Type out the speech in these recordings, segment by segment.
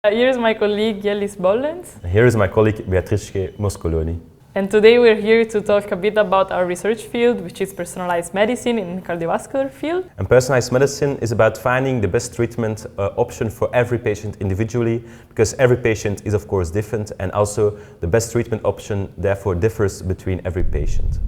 Here is my colleague Jellis Bollens. Here is my colleague Beatrice Moscoloni. And today we're here to talk a bit about our research field, which is personalized medicine in the cardiovascular field. And personalized medicine is about finding the best treatment option for every patient individually, because every patient is of course different, and also the best treatment option therefore differs between every patient.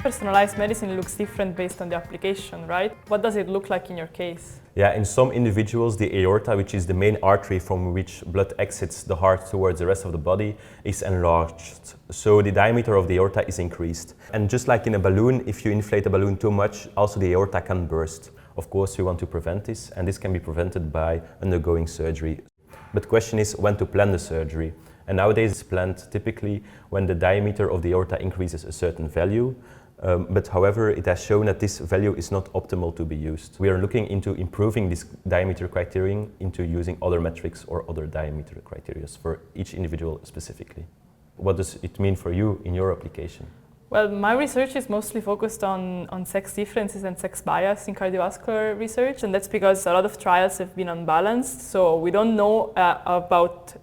Personalized medicine looks different based on the application, right? What does it look like in your case? Yeah, in some individuals, the aorta, which is the main artery from which blood exits the heart towards the rest of the body, is enlarged. So the diameter of the aorta is increased. And just like in a balloon, if you inflate a balloon too much, also the aorta can burst. Of course, we want to prevent this, and this can be prevented by undergoing surgery. But the question is when to plan the surgery. And nowadays it's planned typically when the diameter of the aorta increases a certain value. But however, it has shown that this value is not optimal to be used. We are looking into improving this diameter criterion into using other metrics or other diameter criteria for each individual specifically. What does it mean for you in your application? Well, my research is mostly focused on sex differences and sex bias in cardiovascular research, and that's because a lot of trials have been unbalanced. So we don't know about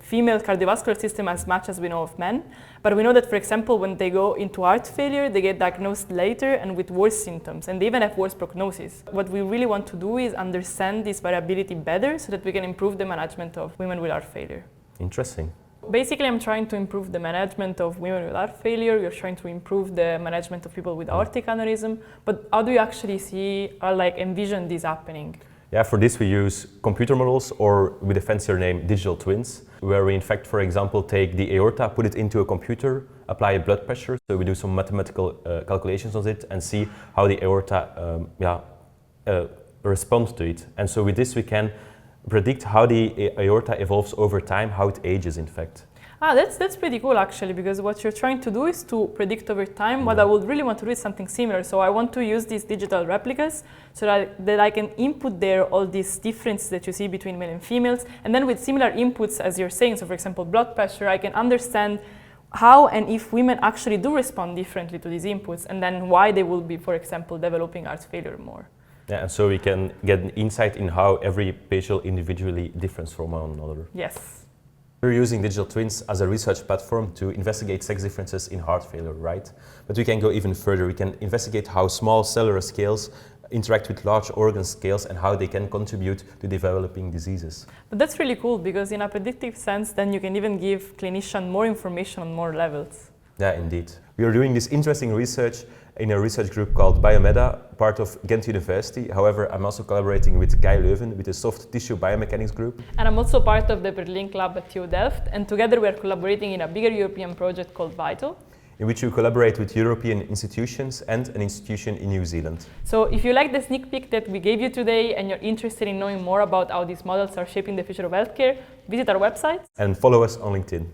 female cardiovascular system as much as we know of men. But we know that, for example, when they go into heart failure, they get diagnosed later and with worse symptoms, and they even have worse prognosis. What we really want to do is understand this variability better so that we can improve the management of women with heart failure. Interesting. Basically, I'm trying to improve the management of women with heart failure. We're trying to improve the management of people with aortic aneurysm. But how do you actually see or envision this happening? Yeah, for this we use computer models, or with a fancier name, digital twins, where we in fact, for example, take the aorta, put it into a computer, apply a blood pressure. So we do some mathematical calculations on it and see how the aorta responds to it. And so with this we can predict how the aorta evolves over time, how it ages in fact. That's pretty cool actually, because what you're trying to do is to predict over time. What I would really want to do is something similar. So I want to use these digital replicas so that I can input there all these differences that you see between male and females. And then with similar inputs, as you're saying, so for example, blood pressure, I can understand how and if women actually do respond differently to these inputs, and then why they will be, for example, developing heart failure more. Yeah, and so we can get an insight in how every patient individually differs from one another. Yes. We're using digital twins as a research platform to investigate sex differences in heart failure, right? But we can go even further. We can investigate how small cellular scales interact with large organ scales and how they can contribute to developing diseases. But that's really cool, because in a predictive sense, then you can even give clinicians more information on more levels. Yeah, indeed. We are doing this interesting research in a research group called BioMMedA, part of Ghent University. However, I'm also collaborating with Guy Leuven with the soft tissue biomechanics group. And I'm also part of the Berlin Club at TU Delft, and together we are collaborating in a bigger European project called Vital, in which we collaborate with European institutions and an institution in New Zealand. So if you like the sneak peek that we gave you today and you're interested in knowing more about how these models are shaping the future of healthcare, visit our website and follow us on LinkedIn.